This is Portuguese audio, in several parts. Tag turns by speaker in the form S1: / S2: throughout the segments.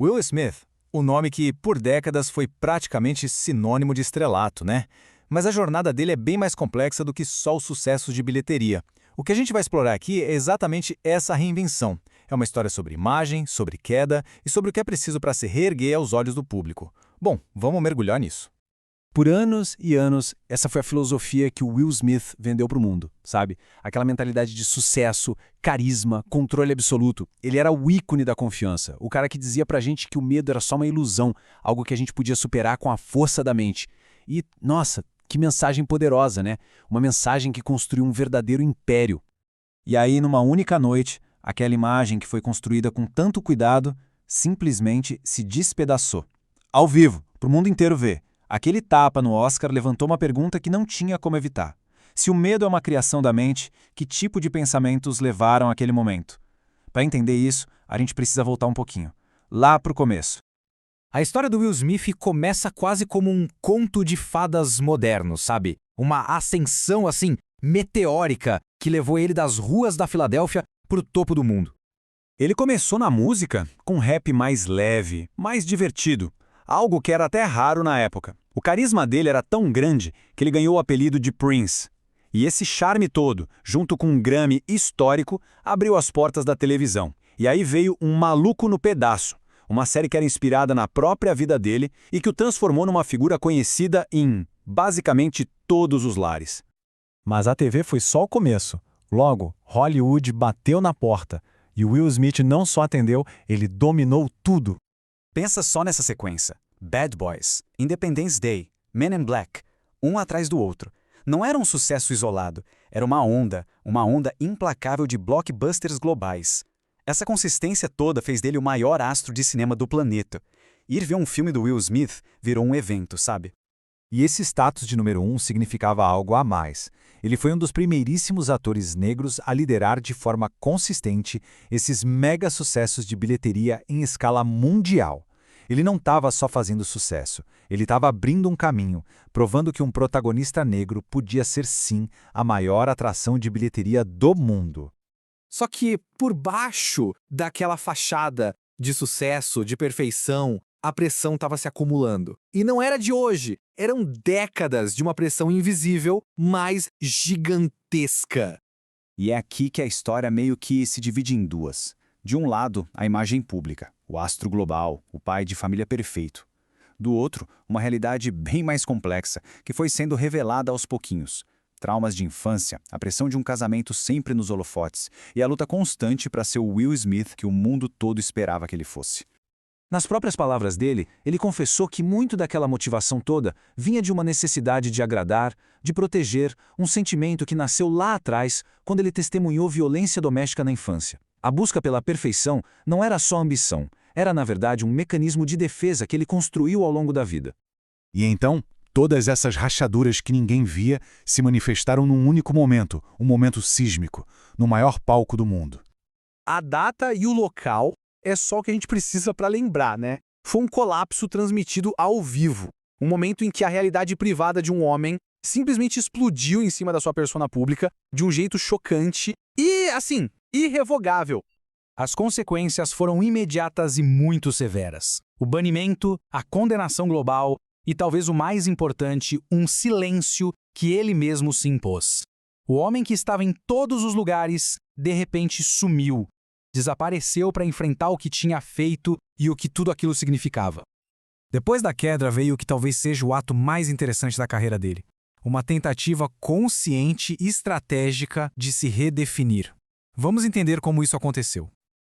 S1: Will Smith, o nome que, por décadas, foi praticamente sinônimo de estrelato, né? Mas a jornada dele é bem mais complexa do que só os sucessos de bilheteria. O que a gente vai explorar aqui é exatamente essa reinvenção. É uma história sobre imagem, sobre queda e sobre o que é preciso para se reerguer aos olhos do público. Bom, vamos mergulhar nisso.
S2: Por anos e anos, essa foi a filosofia que o Will Smith vendeu para o mundo, sabe? Aquela mentalidade de sucesso, carisma, controle absoluto. Ele era o ícone da confiança, o cara que dizia pra gente que o medo era só uma ilusão, algo que a gente podia superar com a força da mente. E, nossa, que mensagem poderosa, né? Uma mensagem que construiu um verdadeiro império. E aí, numa única noite, aquela imagem que foi construída com tanto cuidado, simplesmente se despedaçou. Ao vivo, para o mundo inteiro ver. Aquele tapa no Oscar levantou uma pergunta que não tinha como evitar. Se o medo é uma criação da mente, que tipo de pensamentos levaram àquele momento? Para entender isso, a gente precisa voltar um pouquinho. Lá para o começo.
S1: A história do Will Smith começa quase como um conto de fadas moderno, sabe? Uma ascensão, assim, meteórica que levou ele das ruas da Filadélfia para o topo do mundo.
S2: Ele começou na música com rap mais leve, mais divertido, algo que era até raro na época. O carisma dele era tão grande que ele ganhou o apelido de Prince. E esse charme todo, junto com um Grammy histórico, abriu as portas da televisão. E aí veio Um Maluco no Pedaço, uma série que era inspirada na própria vida dele e que o transformou numa figura conhecida em, basicamente, todos os lares.
S3: Mas a TV foi só o começo. Logo, Hollywood bateu na porta. E Will Smith não só atendeu, ele dominou tudo.
S2: Pensa só nessa sequência. Bad Boys, Independence Day, Men in Black, um atrás do outro. Não era um sucesso isolado, era uma onda implacável de blockbusters globais. Essa consistência toda fez dele o maior astro de cinema do planeta. Ir ver um filme do Will Smith virou um evento, sabe?
S3: E esse status de número 1 significava algo a mais. Ele foi um dos primeiríssimos atores negros a liderar de forma consistente esses mega sucessos de bilheteria em escala mundial. Ele não estava só fazendo sucesso, ele estava abrindo um caminho, provando que um protagonista negro podia ser sim a maior atração de bilheteria do mundo.
S1: Só que por baixo daquela fachada de sucesso, de perfeição, a pressão estava se acumulando. E não era de hoje, eram décadas de uma pressão invisível, mas gigantesca.
S2: E é aqui que a história meio que se divide em duas. De um lado, a imagem pública, o astro global, o pai de família perfeito. Do outro, uma realidade bem mais complexa, que foi sendo revelada aos pouquinhos. Traumas de infância, a pressão de um casamento sempre nos holofotes e a luta constante para ser o Will Smith que o mundo todo esperava que ele fosse. Nas próprias palavras dele, ele confessou que muito daquela motivação toda vinha de uma necessidade de agradar, de proteger, um sentimento que nasceu lá atrás, quando ele testemunhou violência doméstica na infância. A busca pela perfeição não era só ambição, era na verdade um mecanismo de defesa que ele construiu ao longo da vida.
S3: E então, todas essas rachaduras que ninguém via se manifestaram num único momento, um momento sísmico, no maior palco do mundo.
S1: A data e o local é só o que a gente precisa para lembrar, né? Foi um colapso transmitido ao vivo. Um momento em que a realidade privada de um homem simplesmente explodiu em cima da sua persona pública de um jeito chocante e, assim, irrevogável. As consequências foram imediatas e muito severas. O banimento, a condenação global e, talvez o mais importante, um silêncio que ele mesmo se impôs. O homem que estava em todos os lugares, de repente sumiu. Desapareceu para enfrentar o que tinha feito e o que tudo aquilo significava. Depois da queda veio o que talvez seja o ato mais interessante da carreira dele. Uma tentativa consciente e estratégica de se redefinir. Vamos entender como isso aconteceu.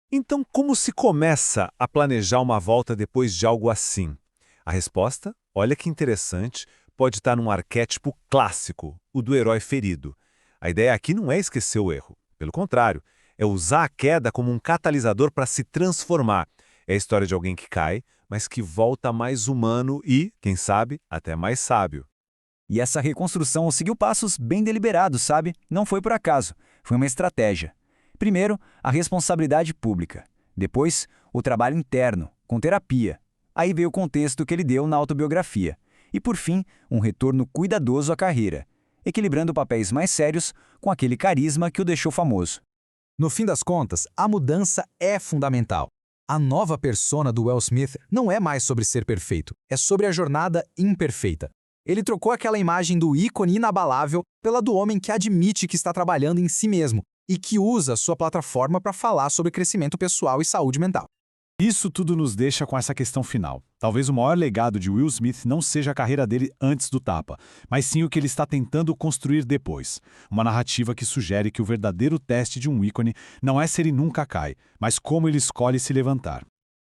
S3: Então, como se começa a planejar uma volta depois de algo assim? A resposta, olha que interessante, pode estar num arquétipo clássico, o do herói ferido. A ideia aqui não é esquecer o erro. Pelo contrário, é usar a queda como um catalisador para se transformar. É a história de alguém que cai, mas que volta mais humano e, quem sabe, até mais sábio.
S2: E essa reconstrução seguiu passos bem deliberados, sabe? Não foi por acaso, foi uma estratégia. Primeiro, a responsabilidade pública. Depois, o trabalho interno, com terapia. Aí veio o contexto que ele deu na autobiografia. E, por fim, um retorno cuidadoso à carreira, equilibrando papéis mais sérios com aquele carisma que o deixou famoso.
S1: No fim das contas, a mudança é fundamental. A nova persona do Will Smith não é mais sobre ser perfeito, é sobre a jornada imperfeita. Ele trocou aquela imagem do ícone inabalável pela do homem que admite que está trabalhando em si mesmo e que usa sua plataforma para falar sobre crescimento pessoal e saúde mental.
S2: Isso tudo nos deixa com essa questão final. Talvez o maior legado de Will Smith não seja a carreira dele antes do tapa, mas sim o que ele está tentando construir depois. Uma narrativa que sugere que o verdadeiro teste de um ícone não é se ele nunca cai, mas como ele escolhe se levantar.